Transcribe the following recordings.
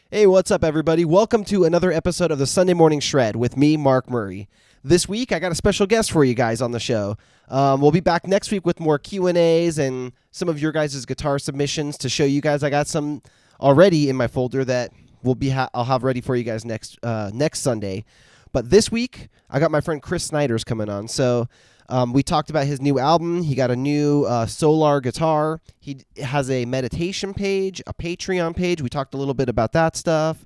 Hey, what's up, everybody? Welcome to another episode of the Sunday Morning Shred with me, Mark Murray. This week, I got a special guest for you guys on the show. We'll be back next week with more Q&As and some of your guys' guitar submissions to show you guys. I got some already in my folder that I'll have ready for you guys next Sunday. But this week, I got my friend Chris Snyder's coming on. So we talked about his new album. He got a new Solar guitar. He has a meditation page, a Patreon page. We talked a little bit about that stuff.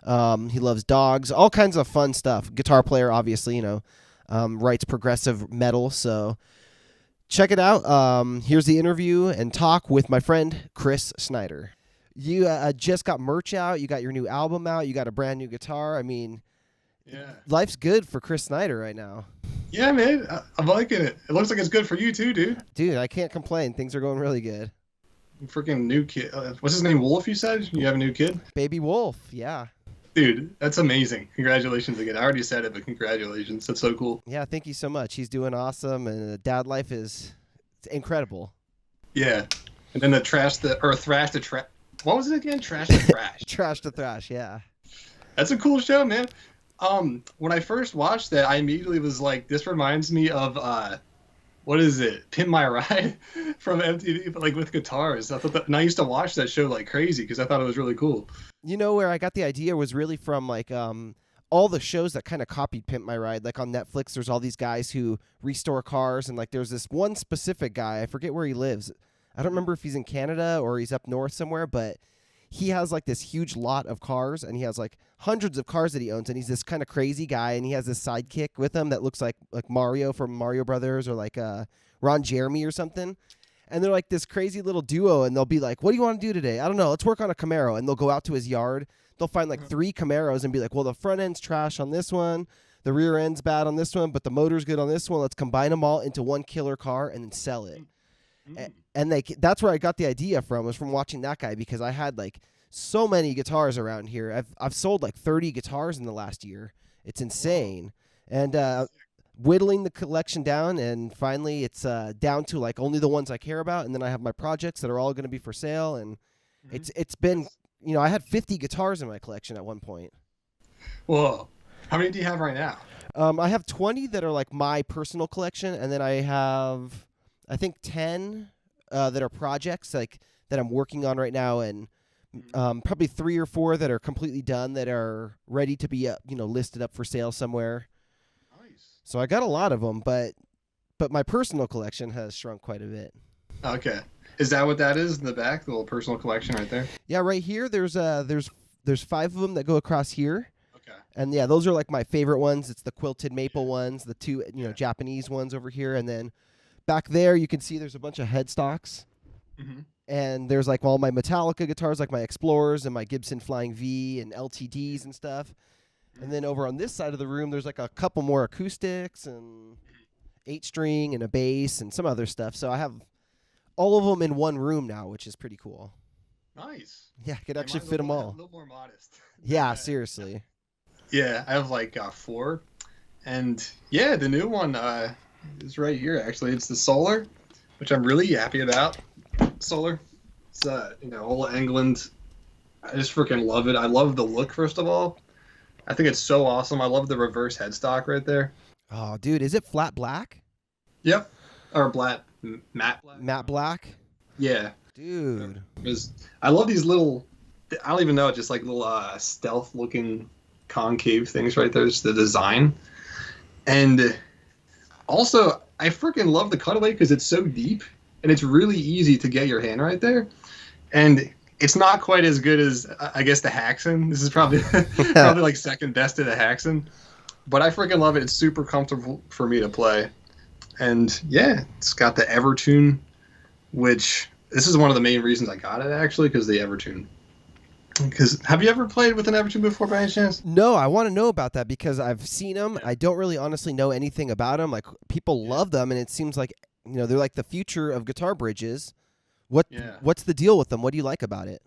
He loves dogs, all kinds of fun stuff. Guitar player, obviously, writes progressive metal. So check it out. Here's the interview and talk with my friend Chris Snyder. You just got merch out. You got your new album out. You got a brand new guitar. I mean, yeah, life's good for Chris Snyder right now. Yeah, man, I'm liking it. It looks like it's good for you too, dude. Dude, I can't complain. Things are going really good. Freaking new kid. What's his name? Wolf, you said? You have a new kid? Baby Wolf, yeah. Dude, that's amazing. Congratulations again. I already said it, but congratulations. That's so cool. Yeah, thank you so much. He's doing awesome, and the dad life is incredible. Yeah. And then Thrash to what was it again? Trash to Thrash. Trash to Thrash, yeah. That's a cool show, man. When I first watched that, I immediately was like, this reminds me of what is it? Pimp My Ride from MTV, but like with guitars. And I used to watch that show like crazy because I thought it was really cool. You know where I got the idea was really from like all the shows that kind of copied Pimp My Ride. Like on Netflix, there's all these guys who restore cars, and like there's this one specific guy, I forget where he lives. I don't remember if he's in Canada or he's up north somewhere, but he has like this huge lot of cars, and he has like hundreds of cars that he owns, and he's this kind of crazy guy, and he has this sidekick with him that looks like Mario from Mario Brothers or like Ron Jeremy or something. And they're like this crazy little duo, and they'll be like, what do you want to do today? I don't know. Let's work on a Camaro. And they'll go out to his yard. They'll find like 3 Camaros and be like, well, the front end's trash on this one. The rear end's bad on this one, but the motor's good on this one. Let's combine them all into one killer car and then sell it. And that's where I got the idea from, was from watching that guy, because I had like so many guitars around here. I've sold like 30 guitars in the last year. It's insane. And whittling the collection down, and finally it's down to like only the ones I care about, and then I have my projects that are all going to be for sale. And it's been, I had 50 guitars in my collection at one point. Whoa. How many do you have right now? I have 20 that are like my personal collection, and then I have, I think, 10 that are projects like that I'm working on right now, and probably 3 or 4 that are completely done, that are ready to be listed up for sale somewhere. Nice. So I got a lot of them, but my personal collection has shrunk quite a bit. Okay. Is that what that is in the back, the little personal collection right there? Yeah, right here there's 5 of them that go across here. Okay. And yeah, those are like my favorite ones. It's the quilted maple ones, the 2 Japanese ones over here, and then back there you can see there's a bunch of headstocks. Mm-hmm. And there's like all my Metallica guitars, like my Explorers and my Gibson Flying V and LTDs and stuff. And then over on this side of the room, there's like a couple more acoustics and 8-string and a bass and some other stuff. So I have all of them in one room now, which is pretty cool. Nice. Yeah, I could actually fit them all. A little more modest. Yeah, seriously. Yeah, I have like 4. And yeah, the new one is right here, actually. It's the Solar, which I'm really happy about. Solar. It's Ola Englund. I just freaking love it. I love the look, first of all. I think it's so awesome. I love the reverse headstock right there. Oh, dude, is it flat black? Yep. Or matte black. Matte black? Yeah. Dude. I love these little, I don't even know, just like little stealth looking concave things right there. It's the design. And also, I freaking love the cutaway because it's so deep. And it's really easy to get your hand right there. And it's not quite as good as, I guess, the Haxon. This is probably like second best to the Haxon. But I freaking love it. It's super comfortable for me to play. And yeah, it's got the Evertune, which this is one of the main reasons I got it, actually, because the Evertune. Because have you ever played with an Evertune before, by any chance? No, I want to know about that because I've seen them. I don't really honestly know anything about them. Like, people love them, and it seems like they're like the future of guitar bridges. What's the deal with them? What do you like about it?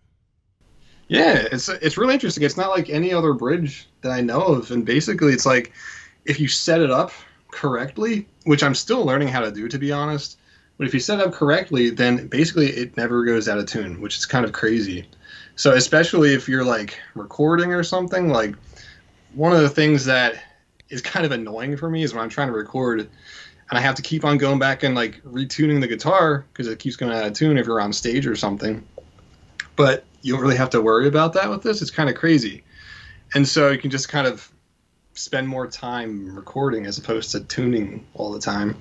Yeah, it's really interesting. It's not like any other bridge that I know of, and basically it's like if you set it up correctly, which I'm still learning how to do, to be honest, But if you set it up correctly, then basically it never goes out of tune, which is kind of crazy. So especially if you're like recording or something, like one of the things that is kind of annoying for me is when I'm trying to record and I have to keep on going back and like retuning the guitar because it keeps going out of tune if you're on stage or something. But you don't really have to worry about that with this. It's kind of crazy. And so you can just kind of spend more time recording as opposed to tuning all the time.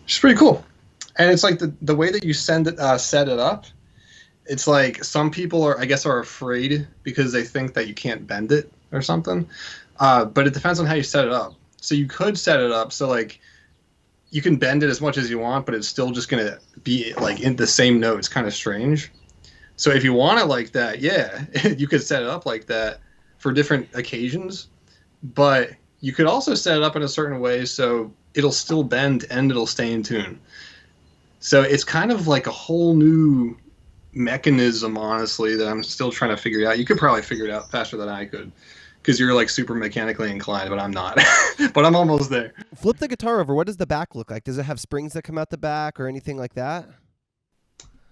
It's pretty cool. And it's like the way that you set it up, it's like some people are, I guess, are afraid because they think that you can't bend it or something. But it depends on how you set it up. So you could set it up so like you can bend it as much as you want, but it's still just going to be like in the same note. It's kind of strange. So if you want it like that, yeah, you could set it up like that for different occasions. But you could also set it up in a certain way so it'll still bend and it'll stay in tune. So it's kind of like a whole new mechanism, honestly, that I'm still trying to figure out. You could probably figure it out faster than I could because you're like super mechanically inclined, but I'm not. But I'm almost there. Flip the guitar over. What does the back look like? Does it have springs that come out the back or anything like that?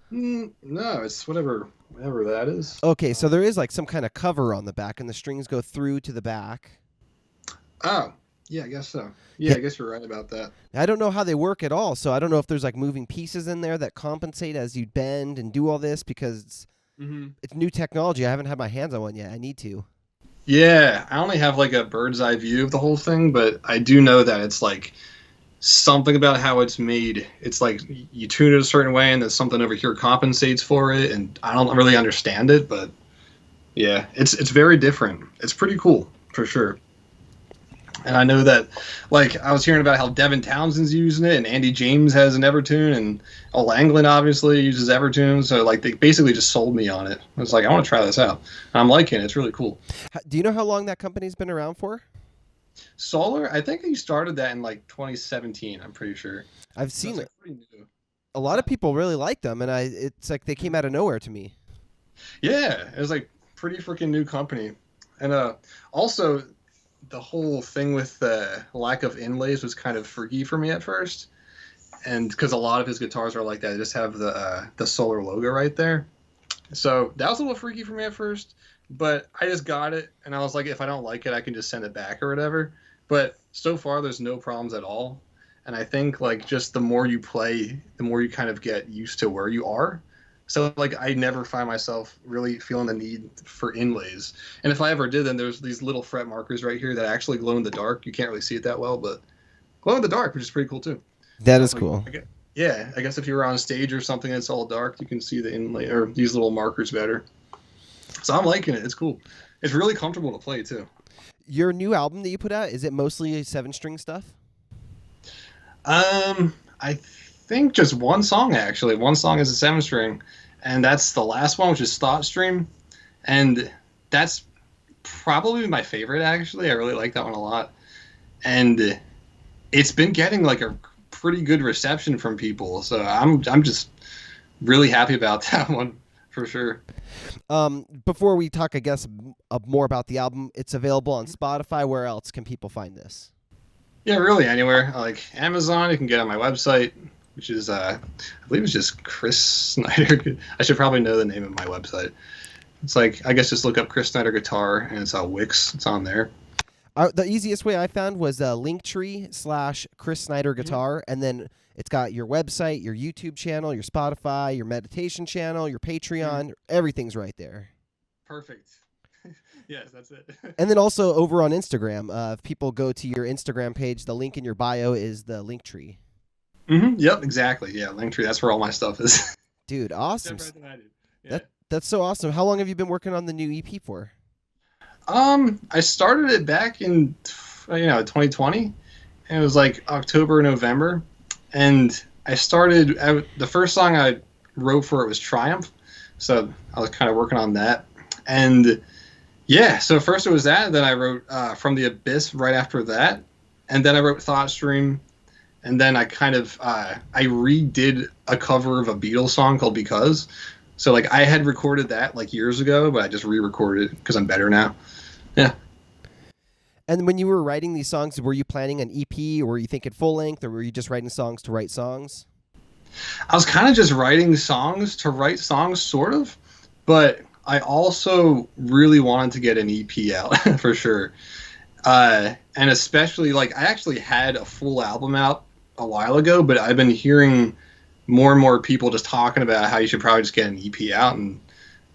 No, it's whatever that is. Okay, so there is like some kind of cover on the back, and the strings go through to the back. Oh, yeah, I guess so. Yeah, I guess you're right about that. I don't know how they work at all, so I don't know if there's like moving pieces in there that compensate as you bend and do all this because it's new technology. I haven't had my hands on one yet. I need to. Yeah, I only have like a bird's eye view of the whole thing, but I do know that it's like something about how it's made. It's like you tune it a certain way and then something over here compensates for it, and I don't really understand it, but yeah, it's very different. It's pretty cool for sure. And I know that, like, I was hearing about how Devin Townsend's using it, and Andy James has an Evertune, and Ola Anglin obviously uses Evertune. So, like, they basically just sold me on it. I was like, I want to try this out. And I'm liking it. It's really cool. Do you know how long that company's been around for? Solar, I think he started that in, like, 2017, I'm pretty sure. I've seen So it. it's like pretty new. A lot of people really like them, and it's like they came out of nowhere to me. Yeah, it was, like, pretty freaking new company. And also, the whole thing with the lack of inlays was kind of freaky for me at first, and because a lot of his guitars are like that, they just have the Solar logo right there. So that was a little freaky for me at first, but I just got it, and I was like, if I don't like it, I can just send it back or whatever. But so far, there's no problems at all, and I think like just the more you play, the more you kind of get used to where you are. So, like, I never find myself really feeling the need for inlays. And if I ever did, then there's these little fret markers right here that actually glow in the dark. You can't really see it that well, but glow in the dark, which is pretty cool, too. That is cool. Yeah, I guess if you were on stage or something that's all dark, you can see the inlay or these little markers better. So I'm liking it. It's cool. It's really comfortable to play, too. Your new album that you put out, is it mostly 7-string stuff? I think just one song, actually. One song is a 7-string. And that's the last one, which is Thought Stream. And that's probably my favorite, actually. I really like that one a lot. And it's been getting like a pretty good reception from people. So I'm just really happy about that one, for sure. Before we talk, I guess, more about the album, it's available on Spotify. Where else can people find this? Yeah, really anywhere. Like Amazon, you can get on my website, which is, I believe it's just Chris Snyder. I should probably know the name of my website. It's like, I guess just look up Chris Snyder Guitar, and it's on Wix. It's on there. The easiest way I found was Linktree/Chris Snyder Guitar, and then it's got your website, your YouTube channel, your Spotify, your meditation channel, your Patreon. Everything's right there. Perfect. Yes, that's it. And then also over on Instagram, if people go to your Instagram page, the link in your bio is the Linktree. Yep, exactly. Yeah, Linktree. That's where all my stuff is. Dude, awesome. Yeah. That's so awesome. How long have you been working on the new EP for? I started it back in 2020, and it was like October, November, and the first song I wrote for it was Triumph, so I was kind of working on that, and yeah, so first it was that, and then I wrote From the Abyss right after that, and then I wrote Thought Stream. And then I kind of I redid a cover of a Beatles song called Because. So like I had recorded that like years ago, but I just re-recorded it because I'm better now. Yeah. And when you were writing these songs, were you planning an EP, or were you thinking full length, or were you just writing songs to write songs? I was kind of just writing songs to write songs, sort of, but I also really wanted to get an EP out for sure. And especially like I actually had a full album out a while ago, but I've been hearing more and more people just talking about how you should probably just get an EP out, and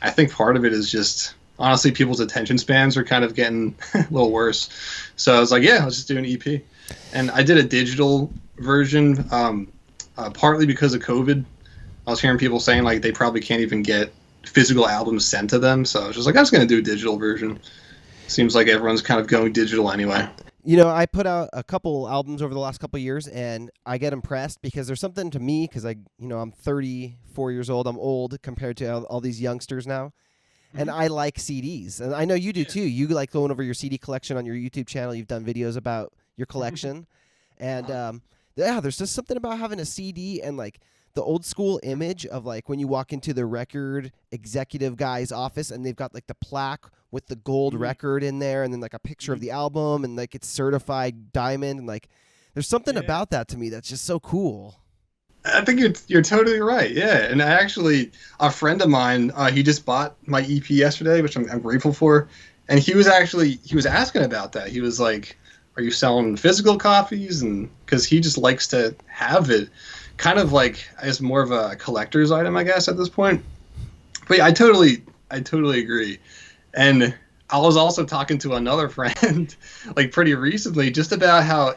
I think part of it is just honestly people's attention spans are kind of getting a little worse. So I was like, yeah, let's just do an EP, and I did a digital version, partly because of COVID. I was hearing people saying like they probably can't even get physical albums sent to them, so I was just like, I'm just gonna do a digital version. Seems like everyone's kind of going digital anyway. You know, I put out a couple albums over the last couple years, and I get impressed because there's something to me because I'm 34 years old. I'm old compared to all these youngsters now, and I like CDs, and I know you do too. You like going over your CD collection on your YouTube channel. You've done videos about your collection, and yeah, there's just something about having a CD and like the old school image of like when you walk into the record executive guy's office and they've got like the plaque with the gold record in there and then like a picture of the album and like it's certified diamond and like there's something about that to me that's just so cool. I think you're totally right. Yeah, and I actually a friend of mine, he just bought my EP yesterday, which I'm grateful for, and he was asking about that. He was like, "Are you selling physical copies?" And because he just likes to have it, kind of like as more of a collector's item, I guess at this point. But yeah, I totally agree. And I was also talking to another friend, like pretty recently, just about how,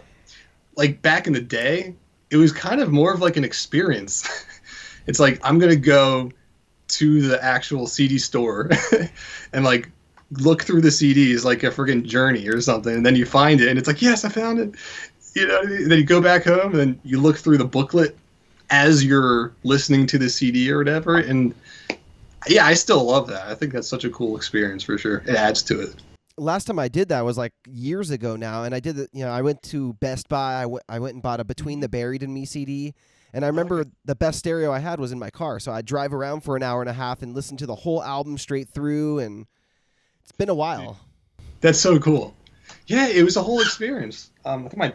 like back in the day, it was kind of more of like an experience. It's like I'm gonna go to the actual CD store and like look through the CDs like a friggin' journey or something, and then you find it, and it's like, yes, I found it. You know, and then you go back home, and then you look through the booklet as you're listening to the CD or whatever, and yeah, I still love that. I think that's such a cool experience for sure. It adds to it. Last time I did that was like years ago now, and I did it. You know, I went to Best Buy. I went and bought a Between the Buried and Me CD, and I remember the best stereo I had was in my car. So I'd drive around for an hour and a half and listen to the whole album straight through, and it's been a while. That's so cool. Yeah, it was a whole experience. I think my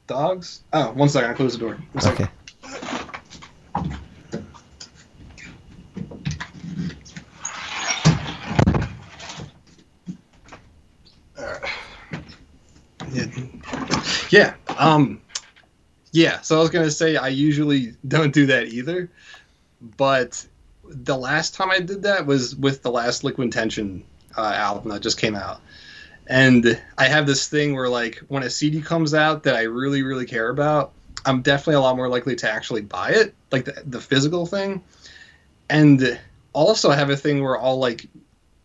dogs. Oh, one second. I close the door. Okay. Yeah. Yeah. So I was gonna say I usually don't do that either, but the last time I did that was with the last Liquid Tension album that just came out, and I have this thing where like when a CD comes out that I really really care about, I'm definitely a lot more likely to actually buy it, like the physical thing, and also I have a thing where I'll like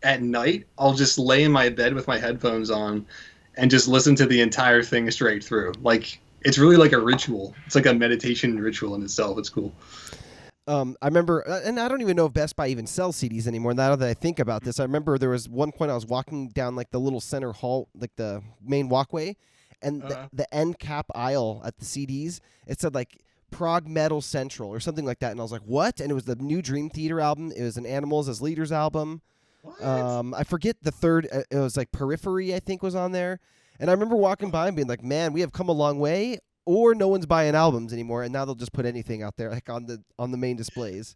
at night I'll just lay in my bed with my headphones on and just listen to the entire thing straight through. Like it's really like a ritual. It's like a meditation ritual in itself. It's cool. I remember, and I don't even know if Best Buy even sells CDs anymore. Now that I think about this, I remember there was one point I was walking down like the little center hall, like the main walkway, and the end cap aisle at the CDs, it said like Prog Metal Central or something like that. And I was like, what? And it was the new Dream Theater album. It was an Animals as Leaders album. What? I forget the third. It was like Periphery, I think, was on there. And I remember walking by and being like, "Man, we have come a long way." Or no one's buying albums anymore, and now they'll just put anything out there, like on the main displays.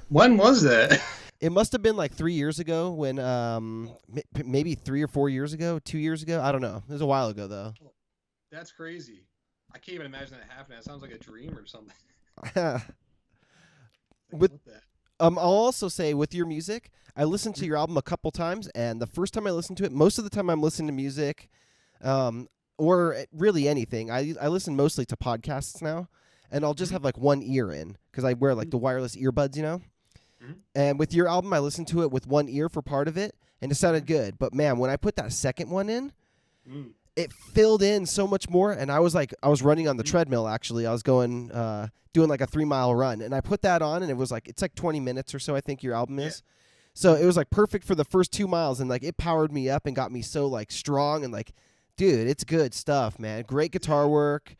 When was that? It must have been like 3 years ago, when maybe 3 or 4 years ago, 2 years ago. I don't know. It was a while ago though. That's crazy. I can't even imagine that happening. It sounds like a dream or something. With I'll also say with your music, I listened to your album a couple times, and the first time I listened to it, most of the time I'm listening to music, or really anything. I listen mostly to podcasts now, and I'll just have like one ear in because I wear like the wireless earbuds, you know. And with your album, I listened to it with one ear for part of it, and it sounded good. But man, when I put that second one in, it filled in so much more. And I was running on the treadmill actually. I was going doing like a 3-mile run, and I put that on, and it was like it's like 20 minutes or so. I think your album is. So it was like perfect for the first 2 miles, and like it powered me up and got me so like strong and like, dude, it's good stuff, man. Great guitar work.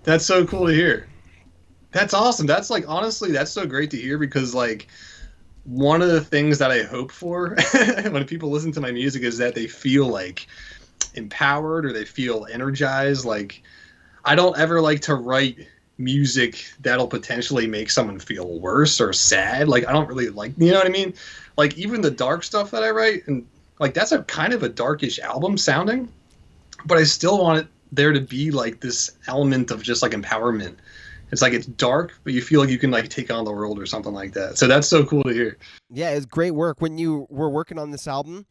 That's so cool to hear. That's awesome. That's like honestly, that's so great to hear because like one of the things that I hope for when people listen to my music is that they feel like empowered or they feel energized. Like I don't ever like to write music that'll potentially make someone feel worse or sad. Like, I don't really like, you know what I mean? Like, even the dark stuff that I write, and like that's a kind of a darkish album sounding, but I still want it there to be like this element of just like empowerment. It's like it's dark, but you feel like you can like take on the world or something like that. So that's so cool to hear. Yeah, it's great work. When you were working on this album,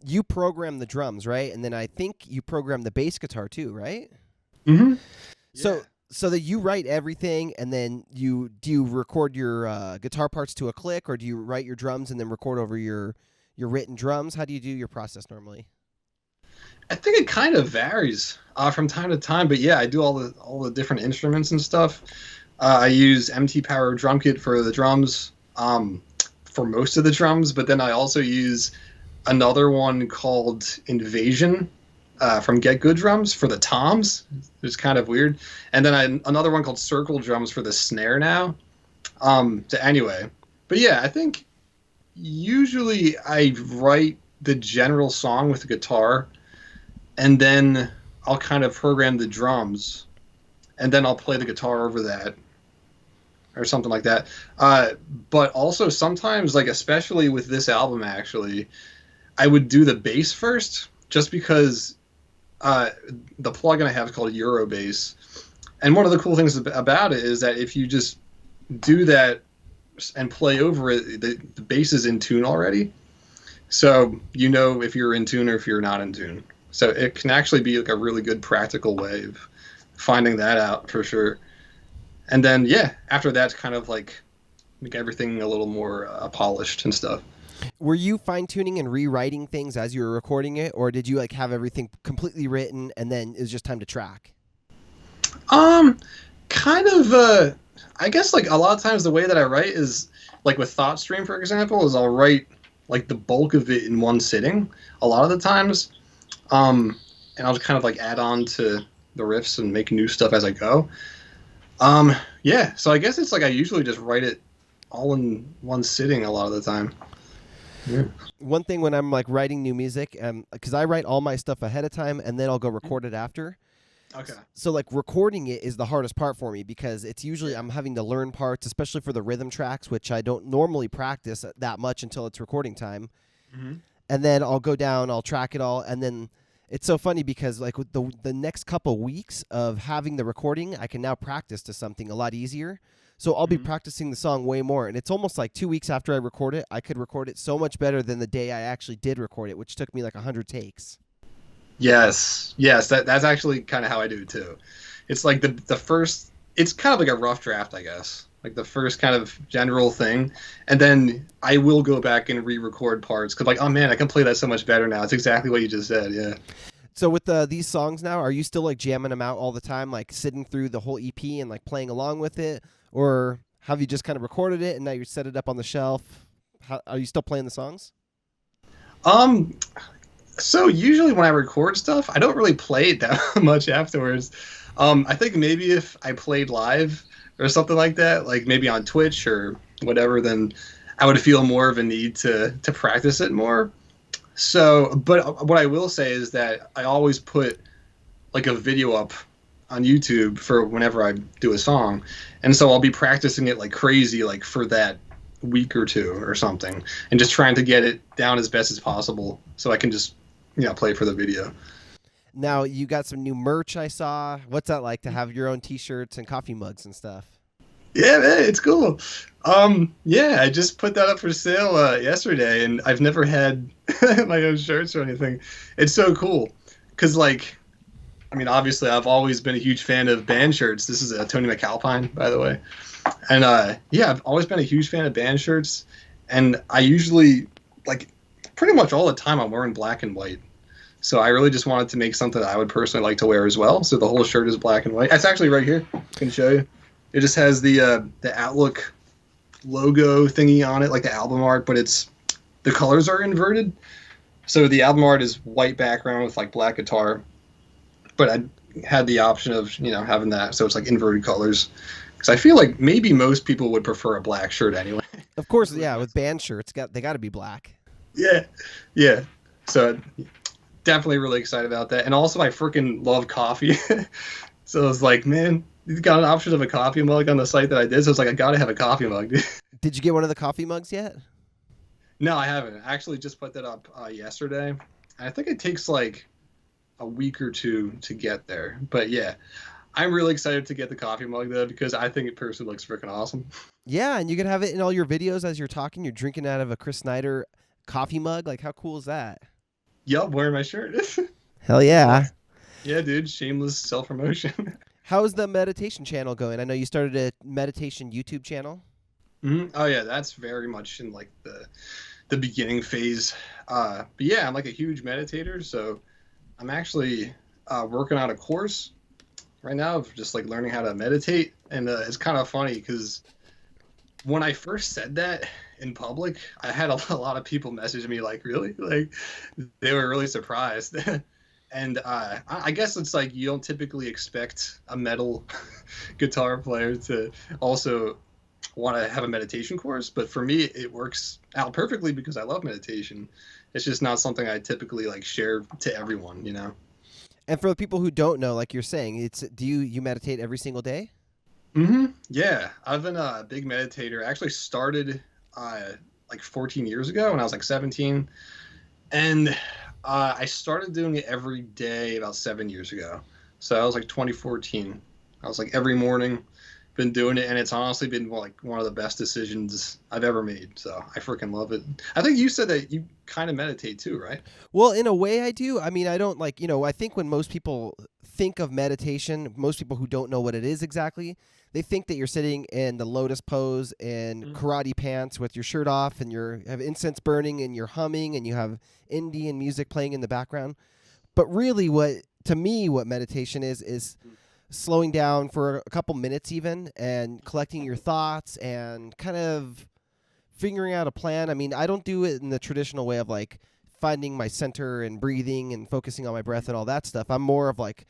you programmed the drums, right? And then I think you programmed the bass guitar too, right? Mm-hmm. So Yeah. so that you write everything, and then you record your guitar parts to a click, or do you write your drums and then record over your written drums? How do you do your process normally? I think it kind of varies from time to time, but yeah, I do all the different instruments and stuff. I use MT Power Drum Kit for the drums, for most of the drums, but then I also use another one called Invasion from Get Good Drums for the toms. It's kind of weird, and then another one called Circle Drums for the snare now. So anyway, but yeah, I think usually I write the general song with the guitar, and then I'll kind of program the drums, and then I'll play the guitar over that or something like that. But also sometimes, like especially with this album, actually, I would do the bass first, just because the plugin I have is called Eurobass, and one of the cool things about it is that if you just do that and play over it, the bass is in tune already, so you know if you're in tune or if you're not in tune. So it can actually be like a really good practical way of finding that out for sure. And then yeah, after that's kind of like make everything a little more polished and stuff. Were you fine tuning and rewriting things as you were recording it, or did you like have everything completely written and then it was just time to track? Um, kind of. I guess like a lot of times the way that I write is like with Thought Stream, for example, is I'll write like the bulk of it in one sitting. A lot of the times, and I'll just kind of like add on to the riffs and make new stuff as I go. Yeah. So I guess it's like I usually just write it all in one sitting a lot of the time. Yeah. One thing when I'm like writing new music, because I write all my stuff ahead of time and then I'll go record it after. Okay. So like recording it is the hardest part for me because it's usually I'm having to learn parts, especially for the rhythm tracks, which I don't normally practice that much until it's recording time. Mm-hmm. And then I'll go down, I'll track it all, and then it's so funny because like with the next couple weeks of having the recording, I can now practice to something a lot easier. So I'll be Mm-hmm. practicing the song way more, and it's almost like 2 weeks after I record it, I could record it so much better than the day I actually did record it, which took me like 100 takes. Yes, yes, that's actually kind of how I do it too. It's like the first, it's kind of like a rough draft, I guess, like the first kind of general thing, and then I will go back and re-record parts because like, oh man, I can play that so much better now. It's exactly what you just said. Yeah. So with these songs now, are you still like jamming them out all the time, like sitting through the whole EP and like playing along with it, or have you just kind of recorded it and now you set it up on the shelf? Are you still playing the songs? Um. So usually when I record stuff, I don't really play it that much afterwards. I think maybe if I played live or something like that, like maybe on Twitch or whatever, then I would feel more of a need to practice it more. So, but what I will say is that I always put like a video up on YouTube for whenever I do a song, and so I'll be practicing it like crazy, like for that week or two or something, and just trying to get it down as best as possible so I can just play for the video. Now you got some new merch I saw. What's that like to have your own T-shirts and coffee mugs and stuff? Yeah, man, it's cool. Yeah, I just put that up for sale yesterday, and I've never had my own shirts or anything. It's so cool because, like, I mean, obviously, I've always been a huge fan of band shirts. This is a Tony McAlpine, by the way, and yeah, I've always been a huge fan of band shirts, and I usually like pretty much all the time I'm wearing black and white. So I really just wanted to make something that I would personally like to wear as well. So the whole shirt is black and white. It's actually right here. I can show you. It just has the Outlook logo thingy on it, like the album art, but the colors are inverted. So the album art is white background with like black guitar, but I had the option of having that, so it's like inverted colors. Because I feel like maybe most people would prefer a black shirt anyway. Of course, yeah. With band shirts, they got to be black. Yeah, yeah. So definitely really excited about that, and also I freaking love coffee. So I was like, man, you got an option of a coffee mug on the site that I did, so it's like I gotta have a coffee mug, dude. Did you get one of the coffee mugs yet? No, I haven't. I actually just put that up yesterday. I think it takes like a week or two to get there. But yeah, I'm really excited to get the coffee mug though because I think it personally looks freaking awesome. Yeah, and you can have it in all your videos as you're talking. You're drinking out of a Chris Snyder coffee mug. Like, how cool is that? Yup, wearing my shirt. Hell It's yeah. awesome. Yeah, dude, shameless self promotion. How's the meditation channel going? I know you started a meditation YouTube channel. Oh yeah, that's very much in like the beginning phase. But yeah, I'm like a huge meditator, so I'm actually working on a course right now of just like learning how to meditate, and it's kind of funny because when I first said that in public, I had a lot of people message me like, really? Like, they were really surprised. And I guess it's like you don't typically expect a metal guitar player to also want to have a meditation course, but for me, it works out perfectly because I love meditation. It's just not something I typically like share to everyone, you know? And for the people who don't know, like you're saying, it's do you meditate every single day? Yeah, I've been a big meditator. I actually started uh, like 14 years ago when I was like 17, and I started doing it every day about 7 years ago. So I was like 2014. I was like every morning, been doing it, and it's honestly been like one of the best decisions I've ever made. So I freaking love it. I think you said that you kind of meditate too, right? Well, in a way, I do. I mean, I don't like, I think when most people think of meditation, most people who don't know what it is exactly, they think that you're sitting in the lotus pose in Mm. karate pants with your shirt off and you have incense burning and you're humming and you have Indian music playing in the background. But really, to me, what meditation is slowing down for a couple minutes even and collecting your thoughts and kind of figuring out a plan. I mean, I don't do it in the traditional way of like finding my center and breathing and focusing on my breath and all that stuff. I'm more of like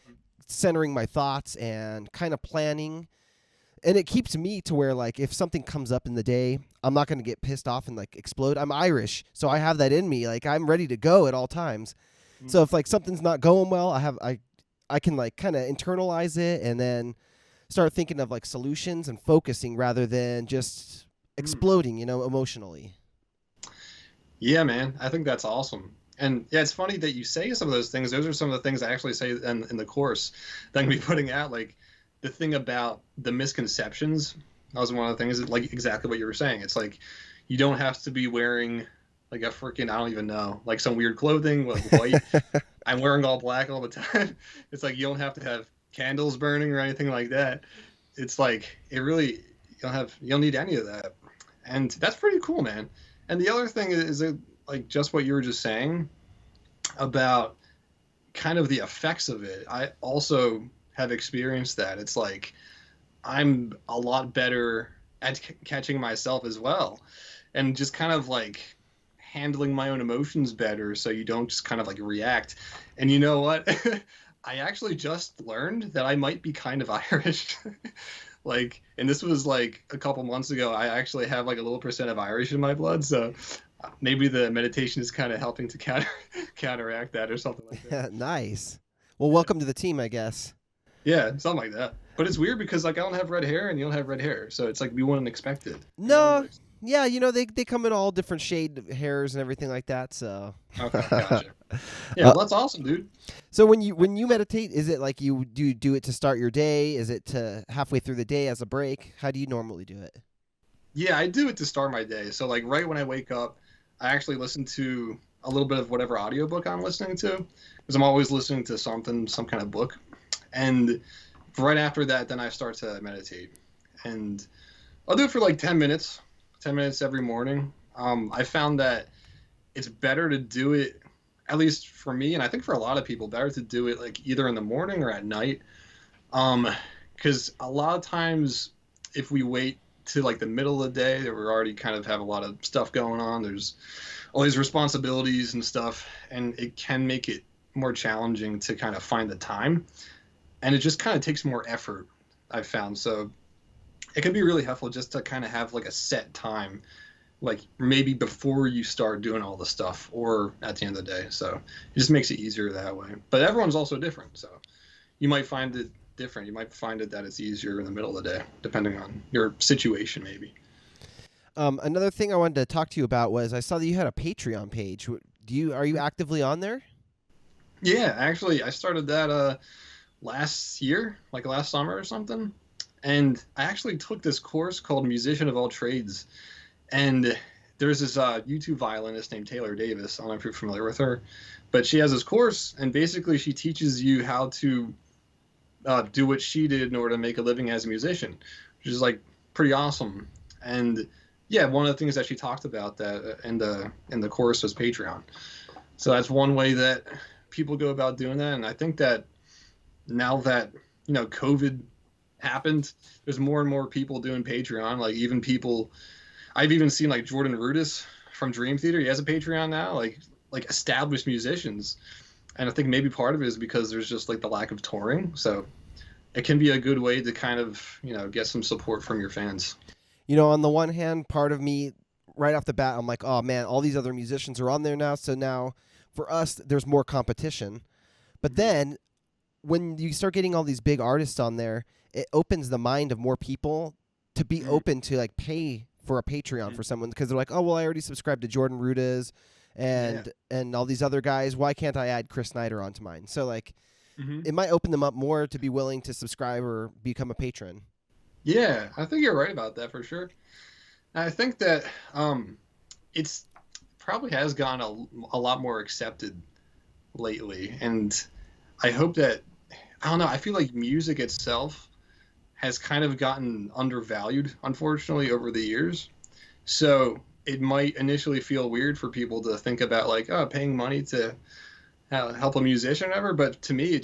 centering my thoughts and kind of planning. And it keeps me to where like if something comes up in the day, I'm not going to get pissed off and like explode. I'm Irish, so I have that in me. Like I'm ready to go at all times. So if like something's not going well, I can like kind of internalize it and then start thinking of like solutions and focusing rather than just exploding, emotionally. Yeah, man, I think that's awesome. And yeah, it's funny that you say some of those things. Those are some of the things I actually say in the course that I'm gonna be putting out. Like the thing about the misconceptions. That was one of the things, like exactly what you were saying. It's like you don't have to be wearing like a freaking, I don't even know, like some weird clothing, like white. I'm wearing all black all the time. It's like you don't have to have candles burning or anything like that. It's like it really you don't need any of that, and that's pretty cool, man. And the other thing is that, like just what you were just saying about kind of the effects of it. I also have experienced that. It's like I'm a lot better at catching myself as well, and just kind of like handling my own emotions better so you don't just kind of like react. And you know what? I actually just learned that I might be kind of Irish. Like, and this was like a couple months ago. I actually have like a little percent of Irish in my blood, so maybe the meditation is kind of helping to counteract that or something like that. Nice. Well, welcome to the team, I guess. Yeah, something like that. But it's weird because like I don't have red hair and you don't have red hair, so it's like we wouldn't expect it. No, yeah, they come in all different shade hairs and everything like that. So Okay, gotcha. Yeah, well, that's awesome, dude. So when you meditate, is it like you do it to start your day? Is it to halfway through the day as a break? How do you normally do it? Yeah, I do it to start my day. So like right when I wake up, I actually listen to a little bit of whatever audiobook I'm listening to because I'm always listening to something, some kind of book. And right after that, then I start to meditate. And I'll do it for like 10 minutes, 10 minutes every morning. I found that it's better to do it, at least for me, and I think for a lot of people, better to do it like either in the morning or at night. Because a lot of times if we wait to like the middle of the day, that we're already kind of have a lot of stuff going on. There's all these responsibilities and stuff, and it can make it more challenging to kind of find the time. And it just kind of takes more effort, I've found. So it can be really helpful just to kind of have like a set time, like maybe before you start doing all the stuff or at the end of the day. So it just makes it easier that way. But everyone's also different. So you might find that different. You might find it that it's easier in the middle of the day, depending on your situation, maybe. Another thing I wanted to talk to you about was I saw that you had a Patreon page. Are you actively on there? Yeah, actually, I started that last year, like last summer or something. And I actually took this course called Musician of All Trades. And there's this YouTube violinist named Taylor Davis. I don't know if you're familiar with her, but she has this course, and basically she teaches you how to do what she did in order to make a living as a musician, which is like pretty awesome. And yeah, one of the things that she talked about that in the course was Patreon. So that's one way that people go about doing that. And I think that now that COVID happened, there's more and more people doing Patreon. Like even people, I've even seen like Jordan Rudess from Dream Theater. He has a Patreon now, like established musicians. And I think maybe part of it is because there's just like the lack of touring. So it can be a good way to kind of, get some support from your fans. On the one hand, part of me right off the bat, I'm like, oh man, all these other musicians are on there now. So now for us, there's more competition. But then when you start getting all these big artists on there, it opens the mind of more people to be open to like pay for a Patreon for someone, because they're like, oh, well, I already subscribed to Jordan Rudess and all these other guys. Why can't I add Chris Snyder onto mine? So like it might open them up more to be willing to subscribe or become a patron. Yeah, I think you're right about that for sure. And I think that it's probably has gotten a lot more accepted lately. And I hope that, I don't know, I feel like music itself has kind of gotten undervalued, unfortunately, over the years. So it might initially feel weird for people to think about like, oh, paying money to help a musician or whatever. But to me,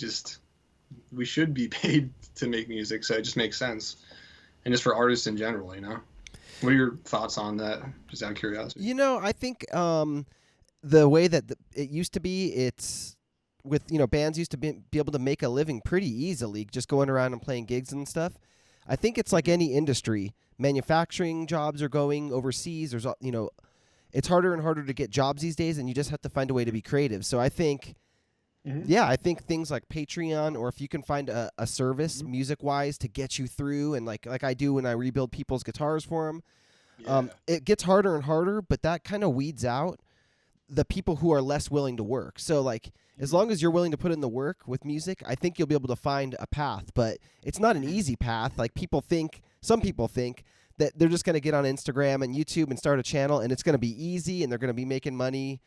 we should be paid to make music. So it just makes sense. And just for artists in general, What are your thoughts on that, just out of curiosity? I think the way that it used to be, it's with, bands used to be able to make a living pretty easily just going around and playing gigs and stuff. I think it's like any industry. Manufacturing jobs are going overseas. There's, it's harder and harder to get jobs these days, and you just have to find a way to be creative. So I think, I think things like Patreon, or if you can find a service music-wise to get you through, and like I do when I rebuild people's guitars for them, it gets harder and harder, but that kind of weeds out the people who are less willing to work. So like as long as you're willing to put in the work with music, I think you'll be able to find a path, but it's not an easy path. Like some people think that they're just going to get on Instagram and YouTube and start a channel and it's going to be easy and they're going to be making money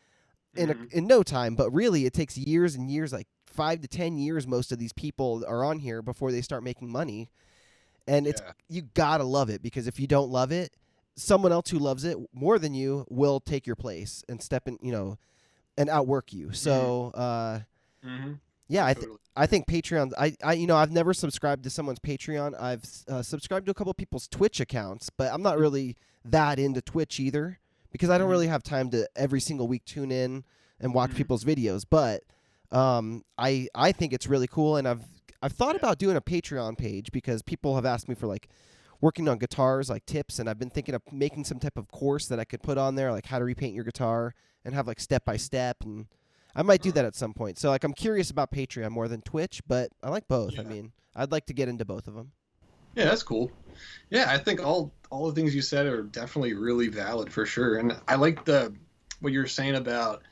in no time. But really it takes years and years, like 5 to 10 years. Most of these people are on here before they start making money. And you got to love it, because if you don't love it, someone else who loves it more than you will take your place and step in, and outwork you. So, I think Patreon. I've never subscribed to someone's Patreon. I've subscribed to a couple of people's Twitch accounts, but I'm not really that into Twitch either, because I don't really have time to every single week tune in and watch people's videos. But I think it's really cool, and I've thought about doing a Patreon page, because people have asked me for like working on guitars, like tips, and I've been thinking of making some type of course that I could put on there, like how to repaint your guitar and have like step by step, and I might do that at some point. So like I'm curious about Patreon more than Twitch, but I like both. Yeah. I mean, I'd like to get into both of them. Yeah, that's cool. Yeah, I think all the things you said are definitely really valid for sure. And I like what you're saying about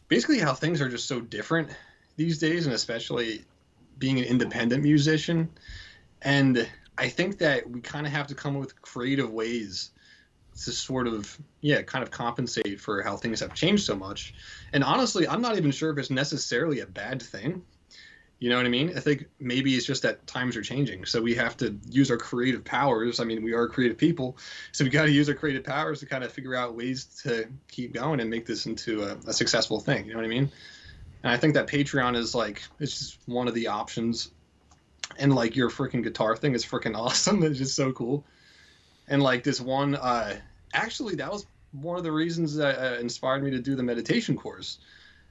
basically how things are just so different these days, and especially being an independent musician. And I think that we kind of have to come up with creative ways to sort of, kind of compensate for how things have changed so much. And honestly, I'm not even sure if it's necessarily a bad thing. You know what I mean? I think maybe it's just that times are changing. So we have to use our creative powers. I mean, we are creative people. So we got to use our creative powers to kind of figure out ways to keep going and make this into a successful thing. You know what I mean? And I think that Patreon is it's just one of the options. And like your freaking guitar thing is freaking awesome. It's just so cool. And like this one, actually, that was one of the reasons that inspired me to do the meditation course.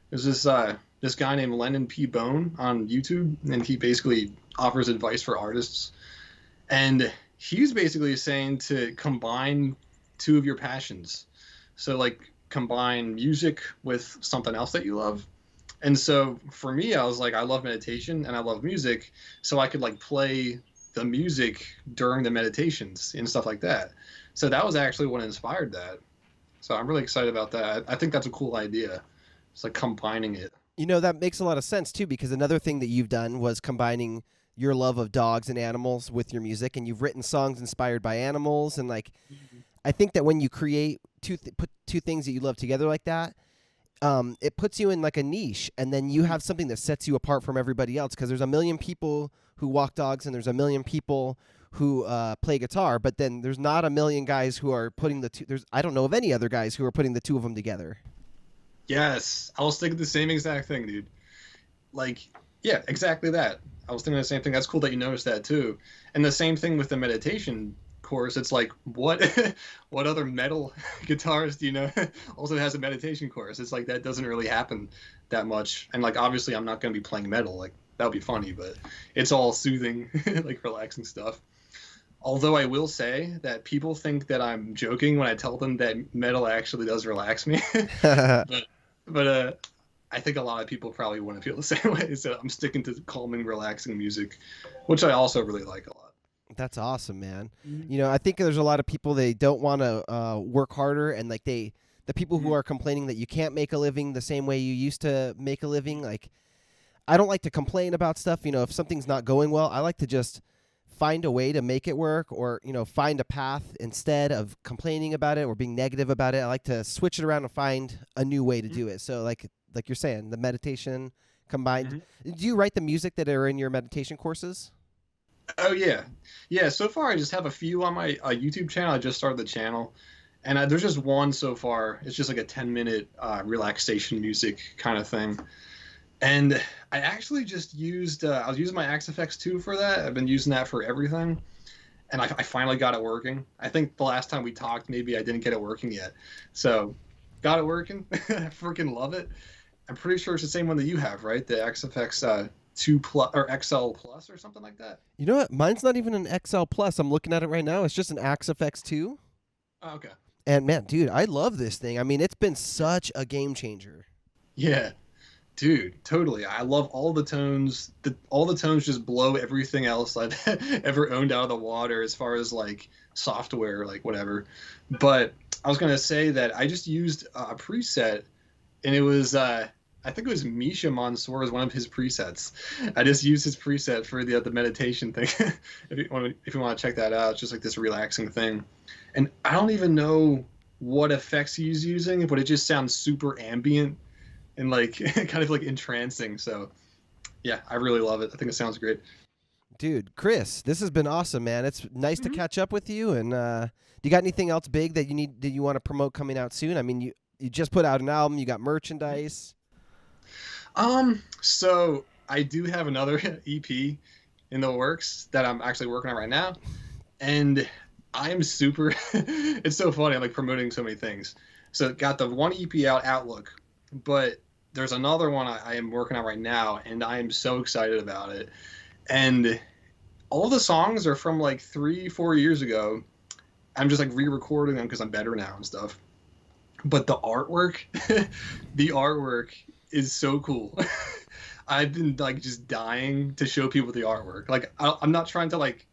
There's this guy named Lennon P. Bone on YouTube, and he basically offers advice for artists. And he's basically saying to combine two of your passions. So like combine music with something else that you love. And so for me, I was like, I love meditation and I love music, so I could like play the music during the meditations and stuff like that. So that was actually what inspired that. So I'm really excited about that. I think that's a cool idea. It's like combining it. That makes a lot of sense too, because another thing that you've done was combining your love of dogs and animals with your music, and you've written songs inspired by animals. And like, I think that when you create put two things that you love together like that, it puts you in like a niche, and then you have something that sets you apart from everybody else. Because there's a million people who walk dogs, and there's a million people who play guitar, but then there's not a million guys who are putting the two. I don't know of any other guys who are putting the two of them together. Yes, I was thinking the same exact thing, dude. Like, yeah, exactly that. I was thinking the same thing. That's cool that you noticed that too. And the same thing with the meditation course. It's like, what what other metal guitarist do you know also has a meditation course? It's like that doesn't really happen that much. And like obviously I'm not going to be playing metal. Like that would be funny, but it's all soothing, like relaxing stuff. Although I will say that people think that I'm joking when I tell them that metal actually does relax me. but but I think a lot of people probably wouldn't feel the same way. So I'm sticking to calming, relaxing music, which I also really like a lot. That's awesome, man. Mhm. I think there's a lot of people, they don't want to work harder, and like the people who Mhm. are complaining that you can't make a living the same way you used to make a living. Like, I don't like to complain about stuff. If something's not going well, I like to just find a way to make it work, or find a path instead of complaining about it or being negative about it. I like to switch it around and find a new way to do it. So like you're saying, the meditation combined. Mhm. Do you write the music that are in your meditation courses? Oh yeah, yeah. So far, I just have a few on my YouTube channel. I just started the channel, and there's just one so far. It's just like a 10-minute relaxation music kind of thing. And I actually just used I was using my XFX2 for that. I've been using that for everything, and I finally got it working. I think the last time we talked, maybe I didn't get it working yet. So got it working. I freaking love it. I'm pretty sure it's the same one that you have, right? The XFX 2 plus or XL plus or something like that. You know what? Mine's not even an XL Plus. I'm looking at it right now. It's just an XFX2. Oh, okay. And man, dude, I love this thing. I mean, it's been such a game changer. Yeah, dude, totally. I love all the tones. All the tones just blow everything else I've ever owned out of the water as far as like software, like whatever. But I was gonna say that I just used a preset, and it was I think it was Misha Mansour was one of his presets. I just used his preset for the meditation thing. If you want to check that out, it's just like this relaxing thing. And I don't even know what effects he's using, but it just sounds super ambient and like kind of like entrancing. So yeah, I really love it. I think it sounds great. Dude, Chris, this has been awesome, man. It's nice to Mhm. catch up with you. And do you got anything else big that you want to promote coming out soon? I mean, you just put out an album. You got merchandise. So I do have another EP in the works that I'm actually working on right now, and I'm super. It's so funny. I'm like promoting so many things. So got the one EP out, Outlook, but there's another one I am working on right now, and I am so excited about it. And all the songs are from like 3, 4 years ago. I'm just like re-recording them because I'm better now and stuff. But the artwork, the artwork is so cool. I've been like just dying to show people the artwork. Like I'm not trying to like.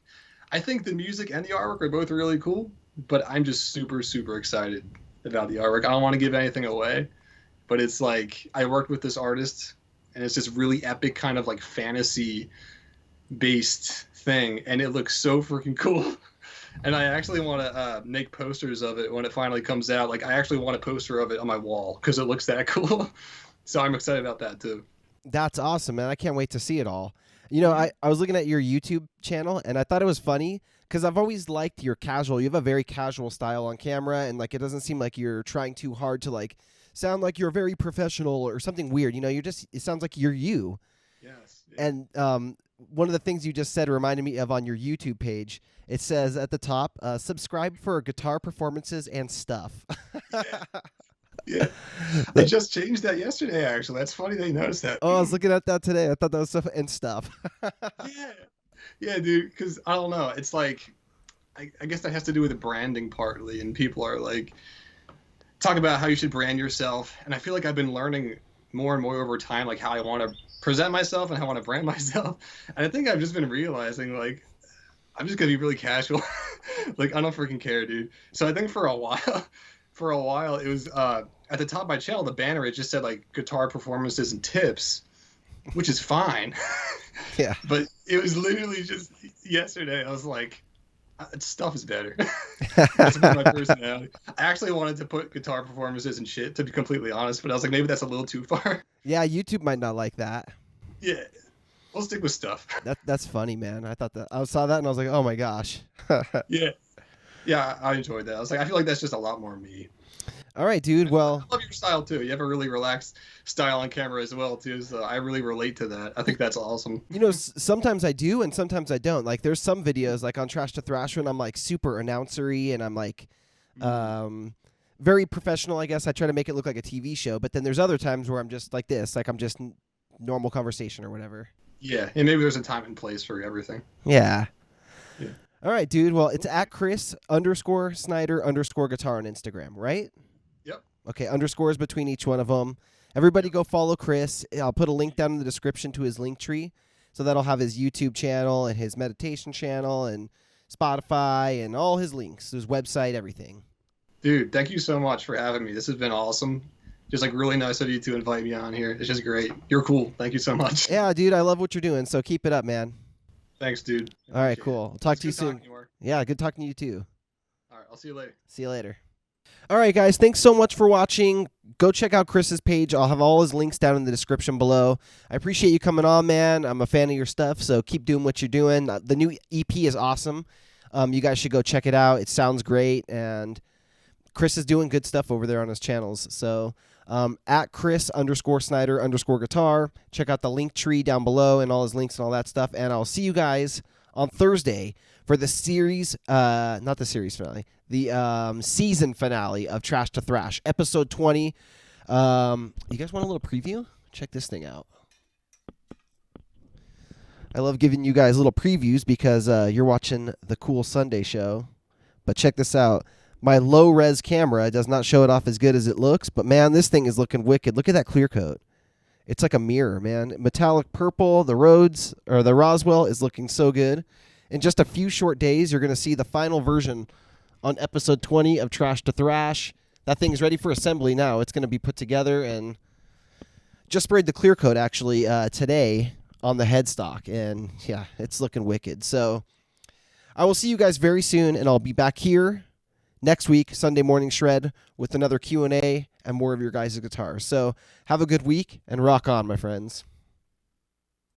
I think the music and the artwork are both really cool, but I'm just super super excited about the artwork. I don't want to give anything away, but it's like I worked with this artist, and it's this really epic kind of like fantasy based thing, and it looks so freaking cool. And I actually want to make posters of it when it finally comes out. Like I actually want a poster of it on my wall because it looks that cool. So I'm excited about that too. That's awesome, man. I can't wait to see it all. Mhm. I was looking at your YouTube channel, and I thought it was funny because I've always liked your casual. You have a very casual style on camera, and like it doesn't seem like you're trying too hard to like sound like you're very professional or something weird. It sounds like you're you. Yes. Yeah. And one of the things you just said reminded me of on your YouTube page. It says at the top, subscribe for guitar performances and stuff. Yeah. Yeah. I just changed that yesterday. Actually, that's funny that you noticed that. Oh, I was looking at that today. I thought that was stuff and stuff. Yeah. Yeah, dude. Because I don't know. It's like I guess that has to do with the branding partly, and people are like talk about how you should brand yourself. And I feel like I've been learning more and more over time, like how I want to present myself and how I want to brand myself. And I think I've just been realizing, like, I'm just gonna be really casual. Like, I don't freaking care, dude. So I think for a while, it was at the top of my channel, the banner, it just said like guitar performances and tips, which is fine. Yeah. But it was literally just yesterday. I was like, stuff is better. That's my personality. I actually wanted to put guitar performances and shit, to be completely honest, but I was like, maybe that's a little too far. Yeah, YouTube might not like that. Yeah, we'll stick with stuff. That's funny, man. I saw that and I was like, oh my gosh. Yeah, I enjoyed that. I was like, I feel like that's just a lot more me. All right, dude. Well, I love your style too. You have a really relaxed style on camera as well too. So I really relate to that. I think that's awesome. you know, sometimes I do and sometimes I don't. Like, there's some videos like on Trash to Thrash when I'm like super announcery and I'm like, very professional. I guess I try to make it look like a TV show. But then there's other times where I'm just like this, like I'm just normal conversation or whatever. Yeah, and maybe there's a time and place for everything. Yeah. Yeah. All right, dude. Well, it's at Chris_Snyder_guitar on Instagram, right? Yep. Okay, underscores between each one of them. Everybody go follow Chris. I'll put a link down in the description to his link tree. So that'll have his YouTube channel and his meditation channel and Spotify and all his links, his website, everything. Dude, thank you so much for having me. This has been awesome. Just like really nice of you to invite me on here. It's just great. You're cool. Thank you so much. Yeah, dude, I love what you're doing. So keep it up, man. Thanks, dude. All right, cool. I'll talk to you soon. You, yeah, good talking to you too. All right, I'll see you later. See you later. All right, guys, thanks so much for watching. Go check out Chris's page. I'll have all his links down in the description below. I appreciate you coming on, man. I'm a fan of your stuff, so keep doing what you're doing. The new EP is awesome. You guys should go check it out. It sounds great, and Chris is doing good stuff over there on his channels. So at Chris_Snyder_guitar. Check out the link tree down below and all his links and all that stuff. And I'll see you guys on Thursday for the series, not the series finale, the season finale of Trash to Thrash, episode 20. You guys want a little preview? Check this thing out. I love giving you guys little previews because you're watching the Cool Sunday show. But check this out. My low-res camera does not show it off as good as it looks, but, man, this thing is looking wicked. Look at that clear coat. It's like a mirror, man. Metallic purple, the Roswell is looking so good. In just a few short days, you're going to see the final version on episode 20 of Trash to Thrash. That thing's ready for assembly now. It's going to be put together, and just sprayed the clear coat, actually, today on the headstock, and, yeah, it's looking wicked. So I will see you guys very soon, and I'll be back here next week, Sunday Morning Shred, with another Q&A and more of your guys' guitars. So have a good week and rock on, my friends.